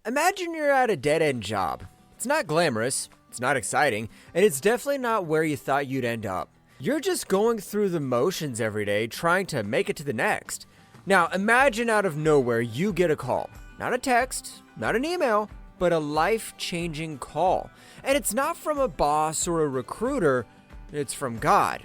Imagine you're at a dead-end job. It's not glamorous, it's not exciting, and it's definitely not where you thought you'd end up. You're just going through the motions every day trying to make it to the next. Now, imagine out of nowhere you get a call. Not a text, not an email, but a life-changing call. And it's not from a boss or a recruiter, it's from God.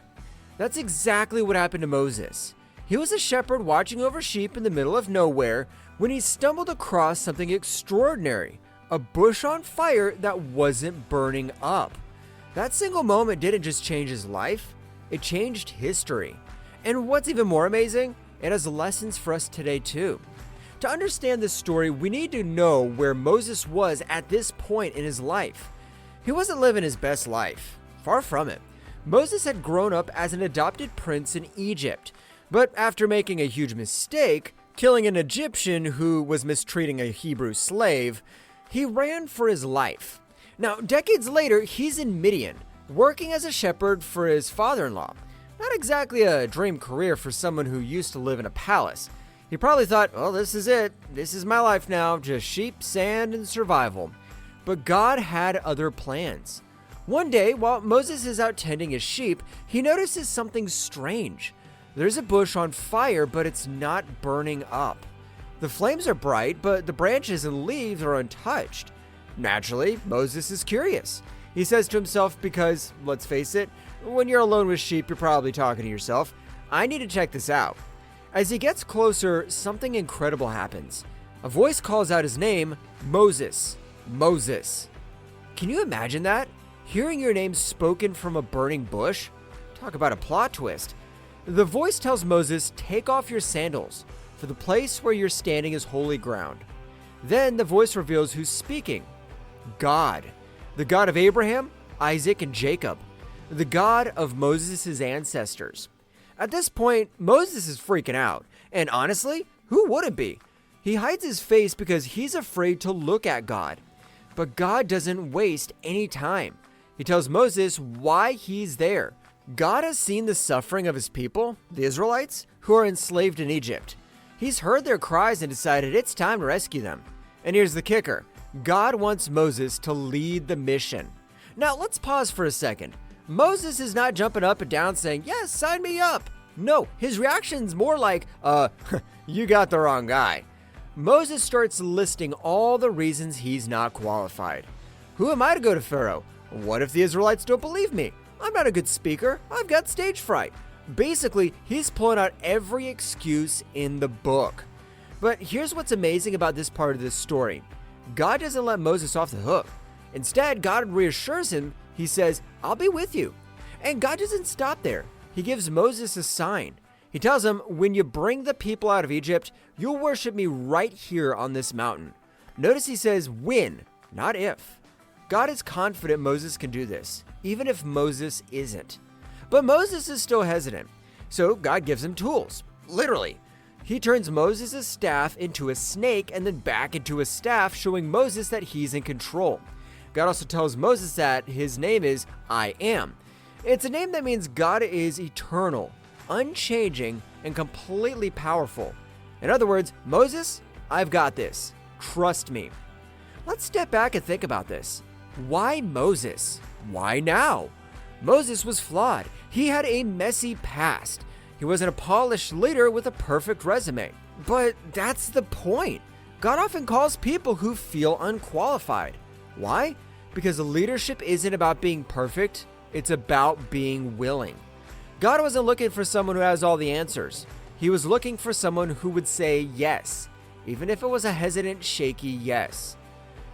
That's exactly what happened to Moses. He was a shepherd watching over sheep in the middle of nowhere when he stumbled across something extraordinary, a bush on fire that wasn't burning up. That single moment didn't just change his life, it changed history. And what's even more amazing, it has lessons for us today too. To understand this story, we need to know where Moses was at this point in his life. He wasn't living his best life, far from it. Moses had grown up as an adopted prince in Egypt, but after making a huge mistake, killing an Egyptian who was mistreating a Hebrew slave, he ran for his life. Now, decades later, he's in Midian, working as a shepherd for his father-in-law. Not exactly a dream career for someone who used to live in a palace. He probably thought, well, this is it. This is my life now, just sheep, sand, and survival. But God had other plans. One day, while Moses is out tending his sheep, he notices something strange. There's a bush on fire, but it's not burning up. The flames are bright, but the branches and leaves are untouched. Naturally, Moses is curious. He says to himself because, let's face it, when you're alone with sheep, you're probably talking to yourself, I need to check this out. As he gets closer, something incredible happens. A voice calls out his name, Moses. Moses. Can you imagine that? Hearing your name spoken from a burning bush? Talk about a plot twist. The voice tells Moses, take off your sandals, for the place where you're standing is holy ground. Then the voice reveals who's speaking. God. The God of Abraham, Isaac, and Jacob. The God of Moses' ancestors. At this point, Moses is freaking out. And honestly, who wouldn't be? He hides his face because he's afraid to look at God. But God doesn't waste any time. He tells Moses why he's there. God has seen the suffering of his people, the Israelites, who are enslaved in Egypt. He's heard their cries and decided it's time to rescue them. And here's the kicker. God wants Moses to lead the mission. Now let's pause for a second. Moses is not jumping up and down saying, yes, sign me up. No, his reaction's more like, you got the wrong guy. Moses starts listing all the reasons he's not qualified. Who am I to go to Pharaoh? What if the Israelites don't believe me? I'm not a good speaker. I've got stage fright. Basically, he's pulling out every excuse in the book. But here's what's amazing about this part of this story. God doesn't let Moses off the hook. Instead, God reassures him. He says, I'll be with you. And God doesn't stop there. He gives Moses a sign. He tells him, when you bring the people out of Egypt, you'll worship me right here on this mountain. Notice he says when, not if. God is confident Moses can do this, even if Moses isn't. But Moses is still hesitant, so God gives him tools, literally. He turns Moses' staff into a snake and then back into a staff, showing Moses that he's in control. God also tells Moses that his name is I Am. It's a name that means God is eternal, unchanging, and completely powerful. In other words, Moses, I've got this. Trust me. Let's step back and think about this. Why Moses? Why now? Moses was flawed. He had a messy past. He wasn't a polished leader with a perfect resume. But that's the point. God often calls people who feel unqualified. Why? Because leadership isn't about being perfect, it's about being willing. God wasn't looking for someone who has all the answers. He was looking for someone who would say yes, even if it was a hesitant, shaky yes.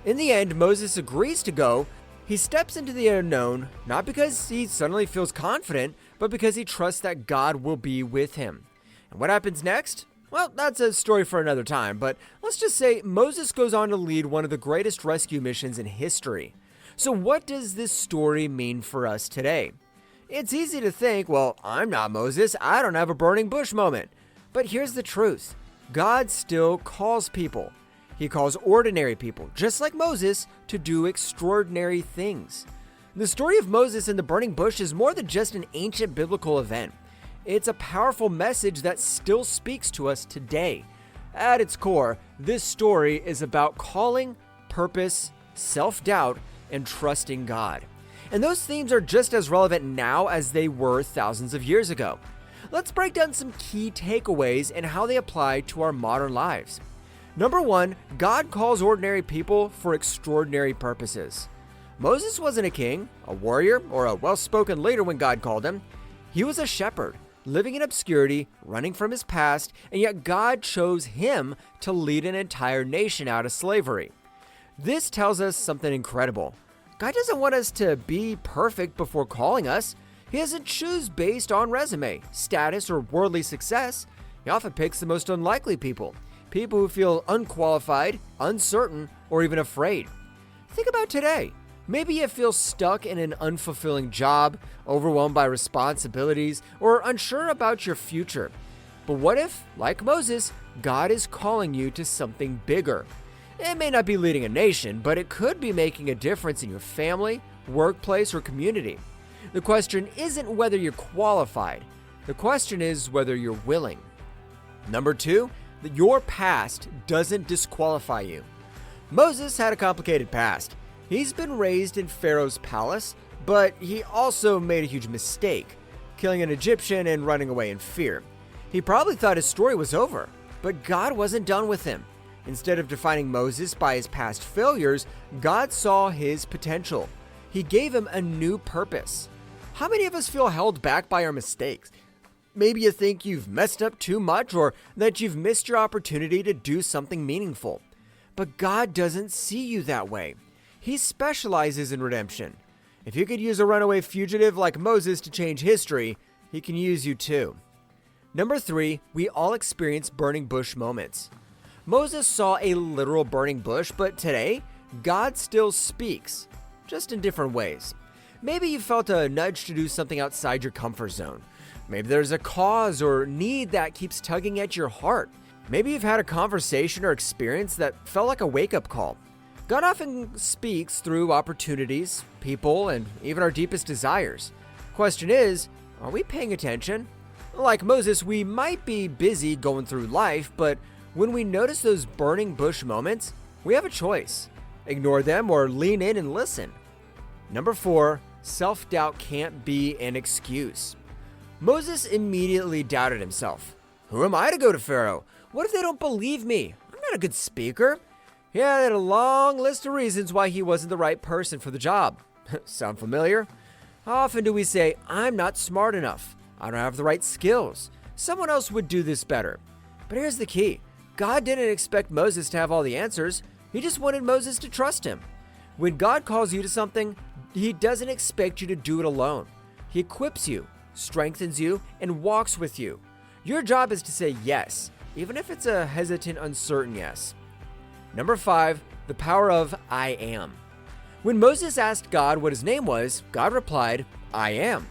In the end, Moses agrees to go. He steps into the unknown, not because he suddenly feels confident, but because he trusts that God will be with him. And what happens next? Well, that's a story for another time, but let's just say Moses goes on to lead one of the greatest rescue missions in history. So what does this story mean for us today? It's easy to think, well, I'm not Moses, I don't have a burning bush moment. But here's the truth. God still calls people. He calls ordinary people, just like Moses, to do extraordinary things. The story of Moses and the burning bush is more than just an ancient biblical event. It's a powerful message that still speaks to us today. At its core, this story is about calling, purpose, self-doubt, and trusting God. And those themes are just as relevant now as they were thousands of years ago. Let's break down some key takeaways and how they apply to our modern lives. Number 1, God calls ordinary people for extraordinary purposes. Moses wasn't a king, a warrior, or a well-spoken leader when God called him. He was a shepherd, living in obscurity, running from his past, and yet God chose him to lead an entire nation out of slavery. This tells us something incredible. God doesn't want us to be perfect before calling us. He doesn't choose based on resume, status, or worldly success. He often picks the most unlikely people who feel unqualified, uncertain, or even afraid. Think about today. Maybe you feel stuck in an unfulfilling job, overwhelmed by responsibilities, or unsure about your future. But what if, like Moses, God is calling you to something bigger? It may not be leading a nation, but it could be making a difference in your family, workplace, or community. The question isn't whether you're qualified. The question is whether you're willing. Number 2, that your past doesn't disqualify you. Moses had a complicated past. He's been raised in Pharaoh's palace, but he also made a huge mistake, killing an Egyptian and running away in fear. He probably thought his story was over, but God wasn't done with him. Instead of defining Moses by his past failures, God saw his potential. He gave him a new purpose. How many of us feel held back by our mistakes? Maybe you think you've messed up too much or that you've missed your opportunity to do something meaningful. But God doesn't see you that way. He specializes in redemption. If he could use a runaway fugitive like Moses to change history, he can use you too. Number 3, we all experience burning bush moments. Moses saw a literal burning bush, but today, God still speaks, just in different ways. Maybe you felt a nudge to do something outside your comfort zone. Maybe there's a cause or need that keeps tugging at your heart. Maybe you've had a conversation or experience that felt like a wake-up call. God often speaks through opportunities, people, and even our deepest desires. Question is, are we paying attention? Like Moses, we might be busy going through life, but when we notice those burning bush moments, we have a choice. Ignore them or lean in and listen. Number 4, self-doubt can't be an excuse. Moses immediately doubted himself. Who am I to go to Pharaoh? What if they don't believe me? I'm not a good speaker. He had a long list of reasons why he wasn't the right person for the job. Sound familiar? How often do we say, I'm not smart enough. I don't have the right skills. Someone else would do this better. But here's the key. God didn't expect Moses to have all the answers. He just wanted Moses to trust him. When God calls you to something, he doesn't expect you to do it alone. He equips you, strengthens you, and walks with you. Your job is to say yes, even if it's a hesitant, uncertain yes. Number 5, the power of I am. When Moses asked God what his name was, God replied, I am.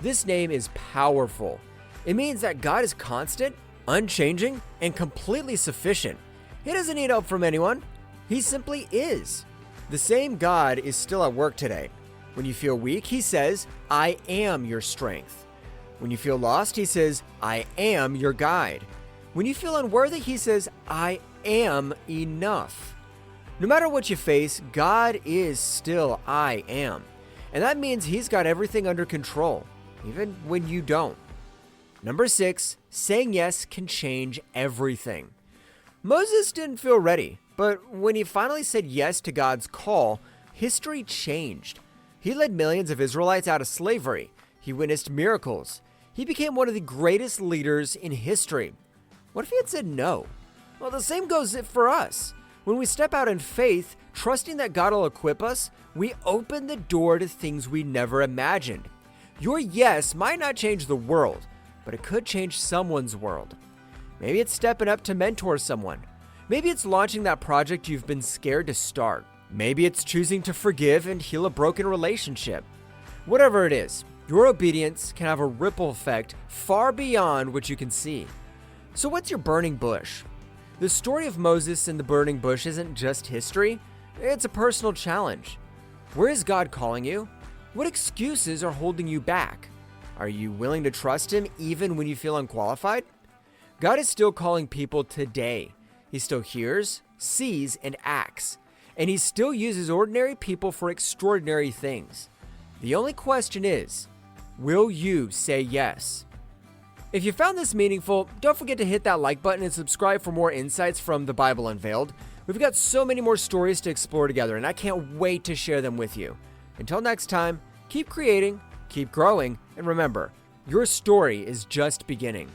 This name is powerful. It means that God is constant, unchanging, and completely sufficient. He doesn't need help from anyone. He simply is. The same God is still at work today. When you feel weak, he says, I am your strength. When you feel lost, he says, I am your guide. When you feel unworthy, he says, I am enough. No matter what you face, God is still I am. And that means he's got everything under control, even when you don't. Number 6, saying yes can change everything. Moses didn't feel ready, but when he finally said yes to God's call, history changed. He led millions of Israelites out of slavery. He witnessed miracles. He became one of the greatest leaders in history. What if he had said no? Well, the same goes for us. When we step out in faith, trusting that God will equip us, we open the door to things we never imagined. Your yes might not change the world, but it could change someone's world. Maybe it's stepping up to mentor someone. Maybe it's launching that project you've been scared to start. Maybe it's choosing to forgive and heal a broken relationship. Whatever it is, your obedience can have a ripple effect far beyond what you can see. So what's your burning bush? The story of Moses and the burning bush isn't just history, it's a personal challenge. Where is God calling you? What excuses are holding you back? Are you willing to trust him even when you feel unqualified? God is still calling people today. He still hears, sees, and acts. and he still uses ordinary people for extraordinary things. The only question is, will you say yes? If you found this meaningful, don't forget to hit that like button and subscribe for more insights from the Bible Unveiled. We've got so many more stories to explore together, and I can't wait to share them with you. Until next time, keep creating, keep growing, and remember, your story is just beginning.